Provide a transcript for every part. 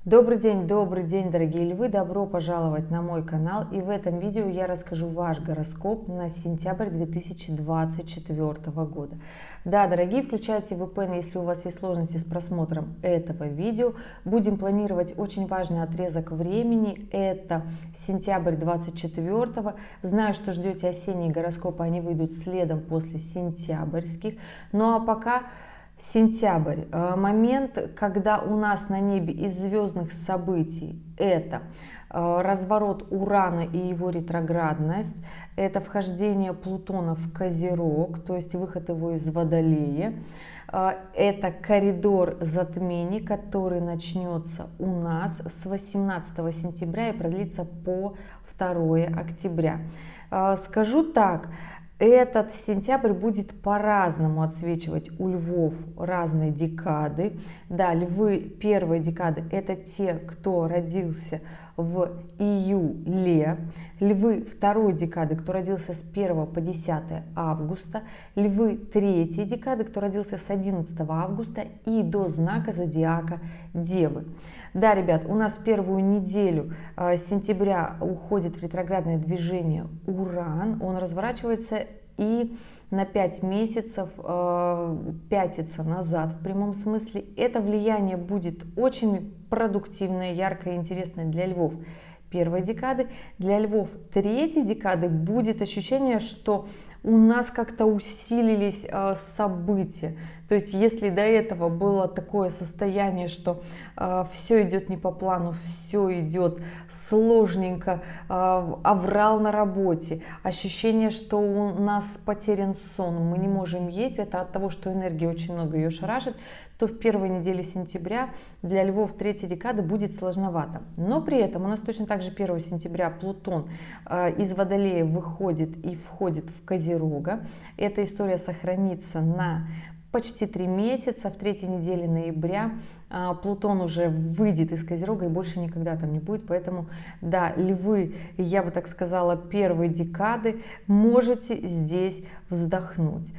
Добрый день, дорогие львы! Добро пожаловать на мой канал. И в этом видео я расскажу ваш гороскоп на сентябрь 2024 года. Да, дорогие, включайте VPN, если у вас есть сложности с просмотром этого видео. Будем планировать очень важный отрезок времени. Это сентябрь 24. Знаю, что ждете осенние гороскопы, они выйдут следом после сентябрьских. Ну а пока... Сентябрь, момент, когда у нас на небе из звездных событий это разворот Урана и его ретроградность, это вхождение Плутона в Козерог, то есть выход его из Водолея, это коридор затмений, который начнется у нас с 18 сентября и продлится по 2 октября. Скажу так, этот сентябрь будет по-разному отсвечивать у львов разные декады. Да, львы первой декады — это те, кто родился в июле. Львы второй декады, кто родился с 1 по 10 августа. Львы третьей декады, кто родился с 11 августа и до знака зодиака Девы. Да, ребят, у нас первую неделю сентября уходит в ретроградное движение Уран. Он разворачивается и на 5 месяцев пятится назад в прямом смысле. Это влияние будет очень продуктивное, яркое, интересное для львов первой декады. Для львов третьей декады будет ощущение, что у нас как-то усилились события. То есть если до этого было такое состояние, что все идет не по плану, все идет сложненько, аврал на работе, ощущение, что у нас потерян сон, мы не можем есть, это от того, что энергии очень много ее шарашит, то в первой неделе сентября для львов третьей декады будет сложновато. Но при этом у нас точно так же 1 сентября Плутон из Водолея выходит и входит в Козерога. Эта история сохранится на почти 3 месяца. В третьей неделе ноября Плутон уже выйдет из Козерога и больше никогда там не будет. Поэтому, да, львы, я бы так сказала, первой декады, можете здесь вздохнуть.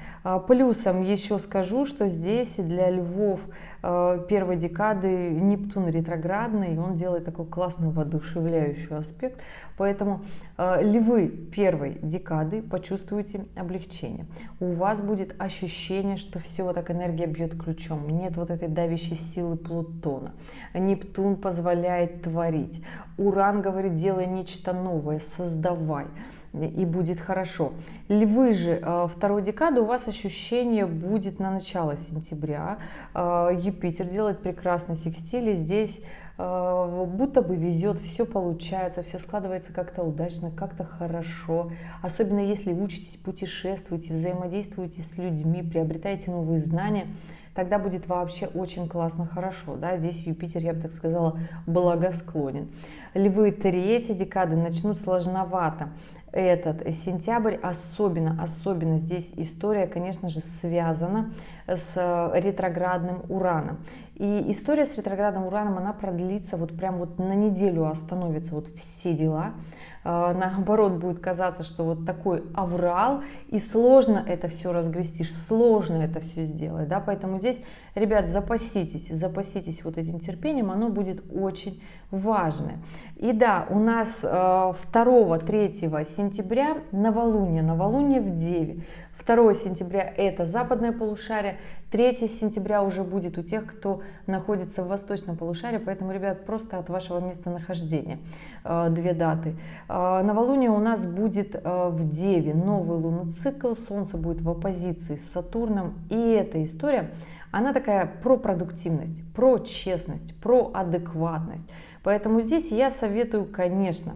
Плюсом еще скажу, что здесь для львов первой декады Нептун ретроградный, и он делает такой классный воодушевляющий аспект. Поэтому львы первой декады почувствуете облегчение. У вас будет ощущение, что все вот так энергия бьет ключом. Нет вот этой давящей силы Плутона. Нептун позволяет творить. Уран говорит: делай нечто новое, создавай, и будет хорошо. Львы же второй декады, у вас ощущение будет на начало сентября. Юпитер делает прекрасный секстиль, и здесь будто бы везет, все получается, все складывается как-то удачно, как-то хорошо. Особенно если учитесь, путешествуете, взаимодействуете с людьми, приобретаете новые знания, тогда будет вообще очень классно, хорошо. Да? Здесь Юпитер, я бы так сказала, благосклонен. Львы третьей декады начнут сложновато. Этот сентябрь особенно здесь история, конечно же, связана с ретроградным Ураном. И история с ретроградным Ураном, она продлится вот прям вот на неделю, остановится вот все дела. Наоборот, будет казаться, что вот такой аврал, и сложно это все разгрести, сложно это все сделать, да, поэтому здесь, ребят, запаситесь вот этим терпением, оно будет очень важное. И да, у нас 2-3 сентября новолуние в Деве. 2 сентября это западное полушарие, 3 сентября уже будет у тех, кто находится в восточном полушарии, поэтому, ребят, просто от вашего местонахождения 2 даты. Новолуние у нас будет в Деве, новый лунный цикл, Солнце будет в оппозиции с Сатурном, и эта история, она такая про продуктивность, про честность, про адекватность. Поэтому здесь я советую, конечно,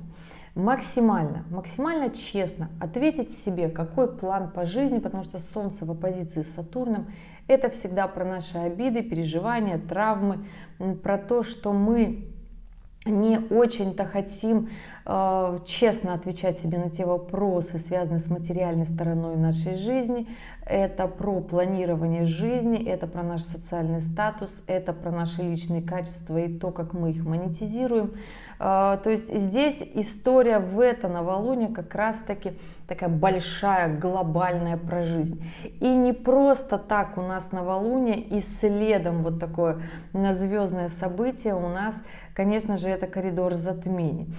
максимально честно ответить себе, какой план по жизни, потому что Солнце в оппозиции с Сатурном — это всегда про наши обиды, переживания, травмы, про то, что мы не очень-то хотим честно отвечать себе на те вопросы, связанные с материальной стороной нашей жизни. Это про планирование жизни, это про наш социальный статус, это про наши личные качества и то, как мы их монетизируем. То есть здесь история в это новолуние как раз-таки такая большая, глобальная про жизнь. И не просто так у нас новолуние, и следом вот такое звездное событие у нас, конечно же, это коридор затмений.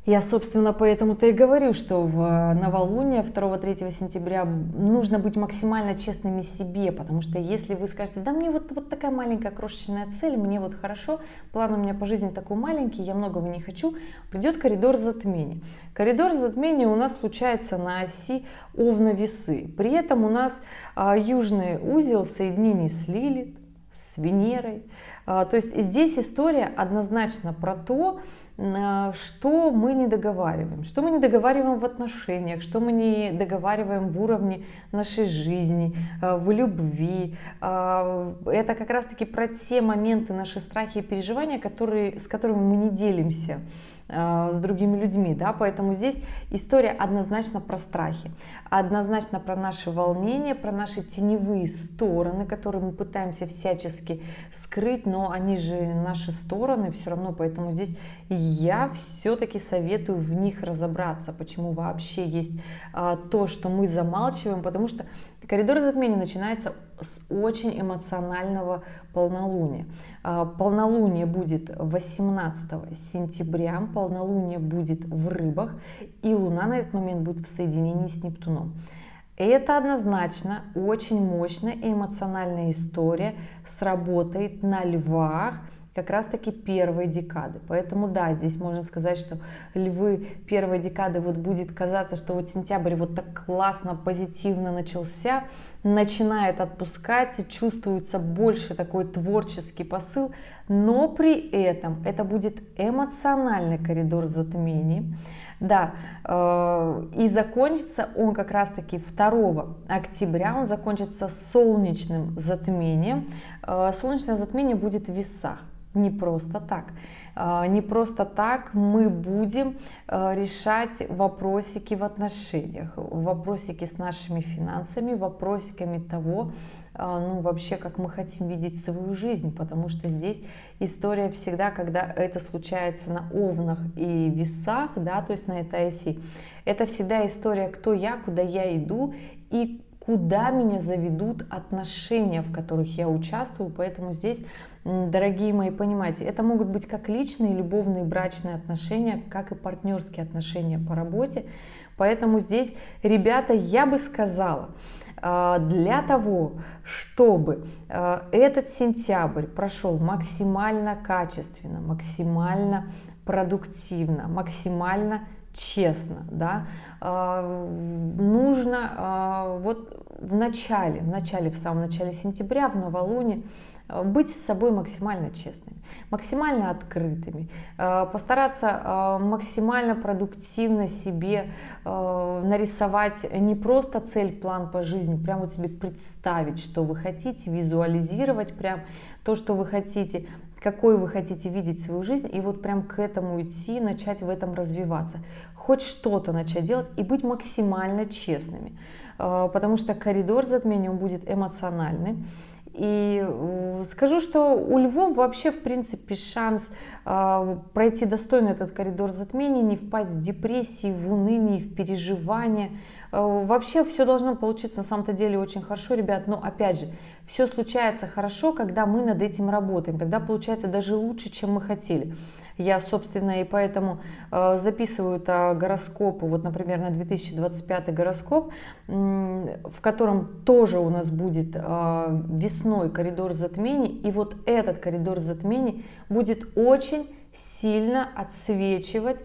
Я, собственно, поэтому-то и говорю, что в новолуние 2-3 сентября нужно быть максимально честными себе, потому что если вы скажете, да мне вот такая маленькая крошечная цель, мне вот хорошо, план у меня по жизни такой маленький, я многого не хочу, придет коридор затмений. Коридор затмений у нас случается на оси Овна-Весы. При этом у нас южный узел в соединении с Лилит, с Венерой. То есть здесь история однозначно про то, что мы не договариваем, что мы не договариваем в отношениях, что мы не договариваем в уровне нашей жизни, в любви. Это как раз-таки про те моменты, наши страхи и переживания, с которыми мы не делимся с другими людьми, да, поэтому здесь история однозначно про страхи, однозначно про наши волнения, про наши теневые стороны, которые мы пытаемся всячески скрыть, но они же наши стороны все равно, поэтому здесь я все-таки советую в них разобраться, почему вообще есть то, что мы замалчиваем, потому что коридор затмений начинается с очень эмоционального полнолуния. Полнолуние будет 18 сентября, полнолуние будет в Рыбах, и Луна на этот момент будет в соединении с Нептуном. Это однозначно очень мощная и эмоциональная история, сработает на Львах, как раз таки первой декады. Поэтому да, здесь можно сказать, что львы первой декады вот будет казаться, что вот сентябрь вот так классно, позитивно начался, начинает отпускать, и чувствуется больше такой творческий посыл, но при этом это будет эмоциональный коридор затмений. Да, и закончится он как раз-таки 2 октября, он закончится солнечным затмением. Солнечное затмение будет в Весах. Не просто так. Не просто так мы будем решать вопросики в отношениях, вопросики с нашими финансами, вопросиками того, ну вообще, как мы хотим видеть свою жизнь, потому что здесь история всегда, когда это случается на Овнах и Весах, да, то есть на этой оси, это всегда история, кто я, куда я иду и куда меня заведут отношения, в которых я участвую, поэтому здесь, дорогие мои, понимаете, это могут быть как личные, любовные, брачные отношения, как и партнерские отношения по работе, поэтому здесь, ребята, я бы сказала, для того, чтобы этот сентябрь прошел максимально качественно, максимально продуктивно, максимально честно, да, нужно вот в самом начале сентября, в новолуние, быть с собой максимально честными, максимально открытыми, постараться максимально продуктивно себе нарисовать не просто цель, план по жизни, прямо вот себе представить, что вы хотите, визуализировать прям то, что вы хотите, какой вы хотите видеть свою жизнь, и вот прям к этому идти, начать в этом развиваться, хоть что-то начать делать и быть максимально честными, потому что коридор затмения, он будет эмоциональный. И скажу, что у львов вообще, в принципе, шанс пройти достойно этот коридор затмений, не впасть в депрессии, в уныние, в переживания. Вообще все должно получиться на самом-то деле очень хорошо, ребят, но опять же, все случается хорошо, когда мы над этим работаем, тогда получается даже лучше, чем мы хотели. Я, собственно, и поэтому записываю гороскопы, вот, например, на 2025 гороскоп, в котором тоже у нас будет весной коридор затмений, и вот этот коридор затмений будет очень сильно отсвечивать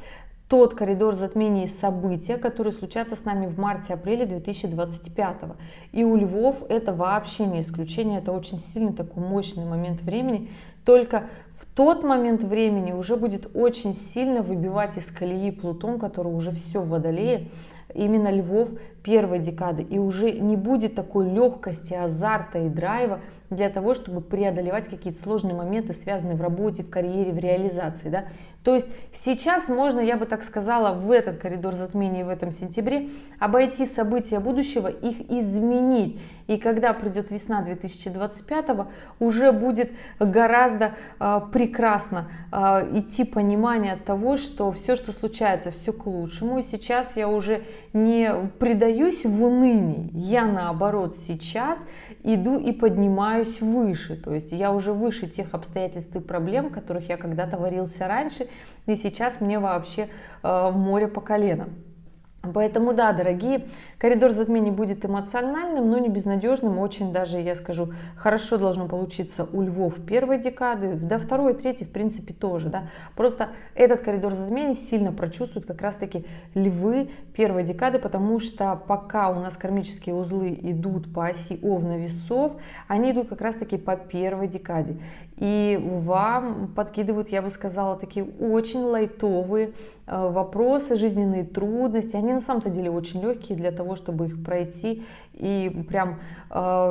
тот коридор затмений и события, которые случатся с нами в марте-апреле 2025. И у львов это вообще не исключение, это очень сильный такой мощный момент времени, только в тот момент времени уже будет очень сильно выбивать из колеи Плутон, который уже все в Водолее, именно львов первой декады, и уже не будет такой легкости, азарта и драйва, для того, чтобы преодолевать какие-то сложные моменты, связанные в работе, в карьере, в реализации, да. То есть сейчас можно, я бы так сказала, в этот коридор затмений в этом сентябре обойти события будущего, их изменить. И когда придет весна 2025, уже будет гораздо прекрасно идти понимание того, что все, что случается, все к лучшему. И сейчас я уже не предаюсь в уныние, я наоборот сейчас иду и поднимаюсь выше. То есть я уже выше тех обстоятельств и проблем, в которых я когда-то варился раньше, и сейчас мне вообще море по колено. Поэтому да, дорогие, коридор затмений будет эмоциональным, но не безнадежным, очень даже, я скажу, хорошо должно получиться у львов первой декады, до второй, третьей, в принципе, тоже, да. Просто этот коридор затмений сильно прочувствуют как раз-таки львы первой декады, потому что пока у нас кармические узлы идут по оси Овна-Весов, они идут как раз-таки по первой декаде. И вам подкидывают, я бы сказала, такие очень лайтовые вопросы, жизненные трудности. Они на самом-то деле очень легкие для того, чтобы их пройти и прям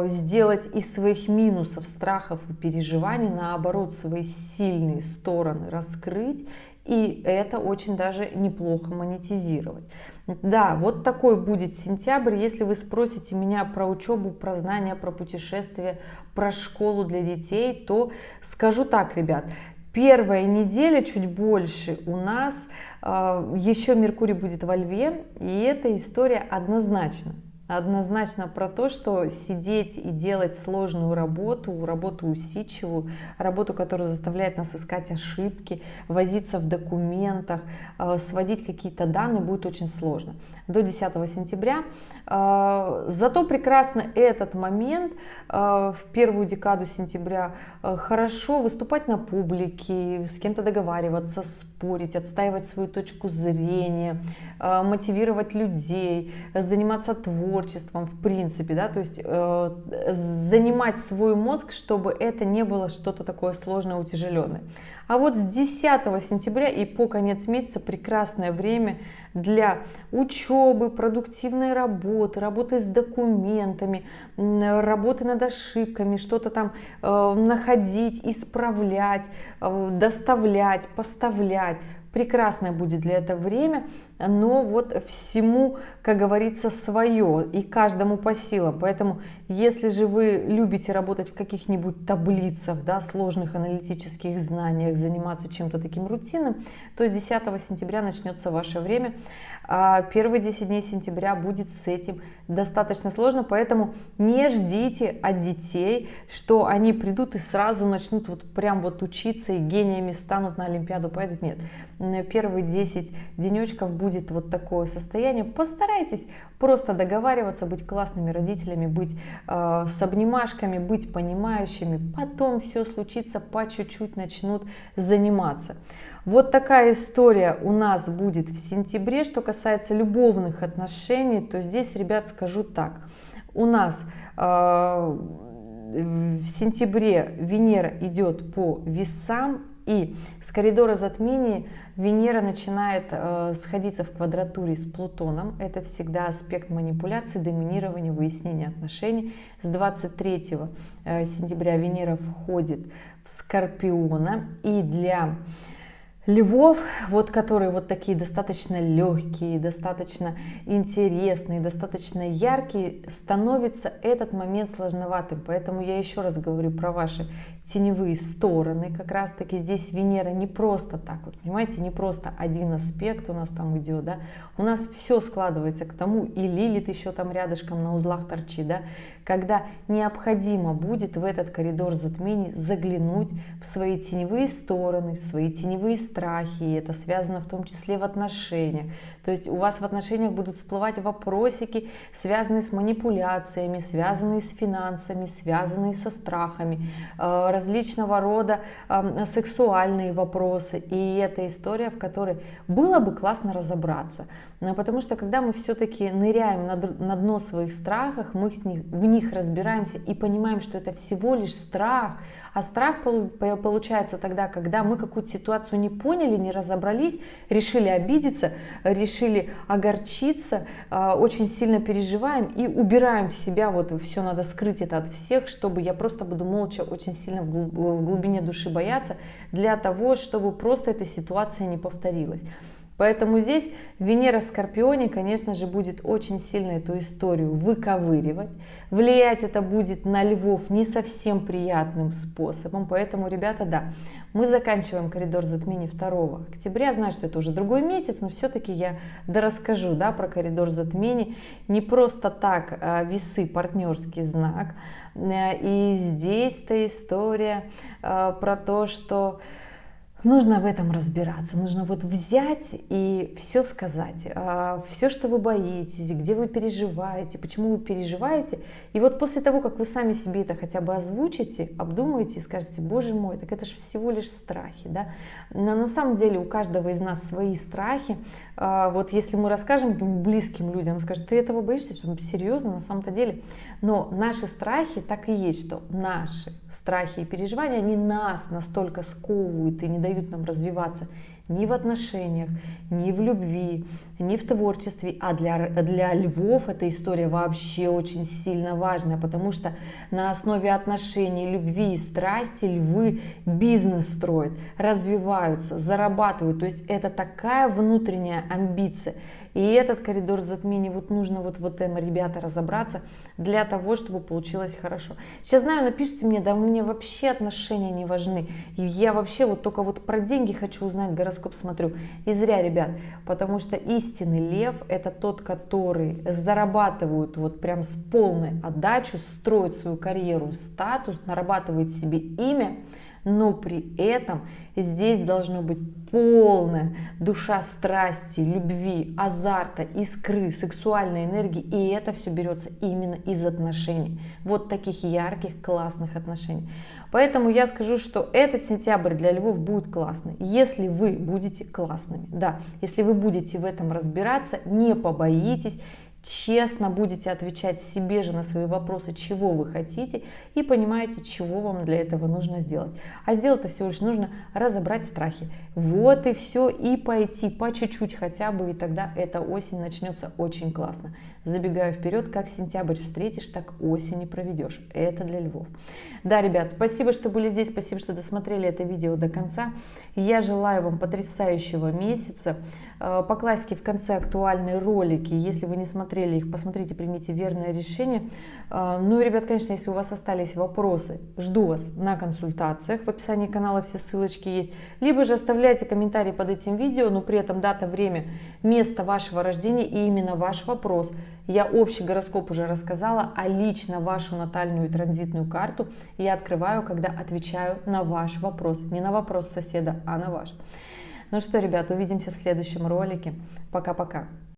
сделать из своих минусов, страхов и переживаний, наоборот, свои сильные стороны раскрыть. И это очень даже неплохо монетизировать. Да, вот такой будет сентябрь. Если вы спросите меня про учебу, про знания, про путешествия, про школу для детей, то скажу так, ребят. Первая неделя, чуть больше, у нас еще Меркурий будет во Льве, и эта история однозначно про то, что сидеть и делать сложную работу усидчивую, работу, которая заставляет нас искать ошибки, возиться в документах, сводить какие-то данные, будет очень сложно. До 10 сентября. Зато прекрасно этот момент в первую декаду сентября хорошо выступать на публике, с кем-то договариваться, спорить, отстаивать свою точку зрения, мотивировать людей, заниматься творчеством в принципе, да, то есть занимать свой мозг, чтобы это не было что-то такое сложное, утяжеленное. А вот с 10 сентября и по конец месяца прекрасное время для учебы, продуктивной работы, работы с документами, работы над ошибками, что-то там находить, исправлять, доставлять, поставлять. Прекрасное будет для этого время, но вот всему, как говорится, свое, и каждому по силам. Поэтому, если же вы любите работать в каких-нибудь таблицах, да, сложных аналитических знаниях, заниматься чем-то таким рутинным, то с 10 сентября начнется ваше время. Первые 10 дней сентября будет с этим достаточно сложно, поэтому не ждите от детей, что они придут и сразу начнут вот прям вот учиться и гениями станут, на Олимпиаду пойдут. Нет, первые 10 денечков будет вот такое состояние. Постарайтесь просто договариваться, быть классными родителями, быть с обнимашками, быть понимающими. Потом все случится, по чуть-чуть начнут заниматься. Вот такая история у нас будет в сентябре. Что касается любовных отношений, то здесь, ребят, скажу так. У нас в сентябре Венера идет по весам, и с коридора затмений Венера начинает сходиться в квадратуре с Плутоном. Это всегда аспект манипуляции, доминирования, выяснения отношений. С 23 сентября Венера входит в Скорпиона, и для львов, вот, которые вот такие достаточно легкие, достаточно интересные, достаточно яркие, становится этот момент сложноватым. Поэтому я еще раз говорю про ваши теневые стороны. Как раз таки здесь Венера не просто так, вот, понимаете, не просто один аспект у нас там идет, да, у нас все складывается к тому, и Лилит еще там рядышком на узлах торчит, да, когда необходимо будет в этот коридор затмений заглянуть в свои теневые стороны, в свои теневые страхи, и это связано в том числе в отношениях. То есть у вас в отношениях будут всплывать вопросики, связанные с манипуляциями, связанные с финансами, связанные со страхами, различного рода сексуальные вопросы. И это история, в которой было бы классно разобраться. Потому что когда мы все-таки ныряем на дно своих страхов, мы в них разбираемся и понимаем, что это всего лишь страх. А страх получается тогда, когда мы какую-то ситуацию не поняли, не разобрались, решили обидеться, решили огорчиться, очень сильно переживаем и убираем в себя, вот все надо скрыть это от всех, чтобы я просто буду молча очень сильно в глубине души бояться, для того, чтобы просто эта ситуация не повторилась. Поэтому здесь Венера в Скорпионе, конечно же, будет очень сильно эту историю выковыривать. Влиять это будет на львов не совсем приятным способом. Поэтому, ребята, да, мы заканчиваем коридор затмений 2 октября. Знаю, что это уже другой месяц, но все-таки я дорасскажу, да, про коридор затмений. Не просто так весы — партнерский знак. И здесь-то история про то, что нужно в этом разбираться, нужно вот взять и все сказать, все, что вы боитесь, где вы переживаете, почему вы переживаете. И вот после того, как вы сами себе это хотя бы озвучите, обдумаете и скажете: боже мой, так это же всего лишь страхи, да? Но на самом деле у каждого из нас свои страхи. Вот если мы расскажем близким людям, скажут: ты этого боишься, что серьезно, на самом-то деле. Но наши страхи так и есть, что наши страхи и переживания, они нас настолько сковывают и не дают нам развиваться ни в отношениях, ни в любви, ни в творчестве. А для львов эта история вообще очень сильно важная, потому что на основе отношений, любви и страсти львы бизнес строят, развиваются, зарабатывают. То есть это такая внутренняя амбиция. И этот коридор затмений, вот нужно вот в этом, ребята, разобраться для того, чтобы получилось хорошо. Сейчас знаю, напишите мне: да мне вообще отношения не важны, я вообще вот только вот про деньги хочу узнать, гороскоп смотрю. И зря, ребят, потому что истинный лев — это тот, который зарабатывает вот прям с полной отдачей, строит свою карьеру, статус, нарабатывает себе имя, но при этом здесь должно быть полная душа страсти, любви, азарта, искры, сексуальной энергии, и это все берется именно из отношений, вот таких ярких, классных отношений. Поэтому я скажу, что этот сентябрь для львов будет классный, если вы будете классными, да, если вы будете в этом разбираться, не побоитесь, честно будете отвечать себе же на свои вопросы, чего вы хотите, и понимаете, чего вам для этого нужно сделать. А сделать-то всего лишь нужно разобрать страхи. Вот и все, и пойти по чуть-чуть хотя бы, и тогда эта осень начнется очень классно. Забегаю вперед: как сентябрь встретишь, так осень и проведешь. Это для львов. Да, ребят, спасибо, что были здесь, спасибо, что досмотрели это видео до конца. Я желаю вам потрясающего месяца. По классике в конце актуальные ролики. Если вы не смотрели их, посмотрите, примите верное решение. Ну и, ребят, конечно, если у вас остались вопросы, жду вас на консультациях. В описании канала все ссылочки есть. Либо же оставляйте комментарии под этим видео, но при этом дата, время, место вашего рождения и именно ваш вопрос. Я общий гороскоп уже рассказала, а лично вашу натальную и транзитную карту я открываю, когда отвечаю на ваш вопрос. Не на вопрос соседа, а на ваш. Ну что, ребята, увидимся в следующем ролике. Пока-пока.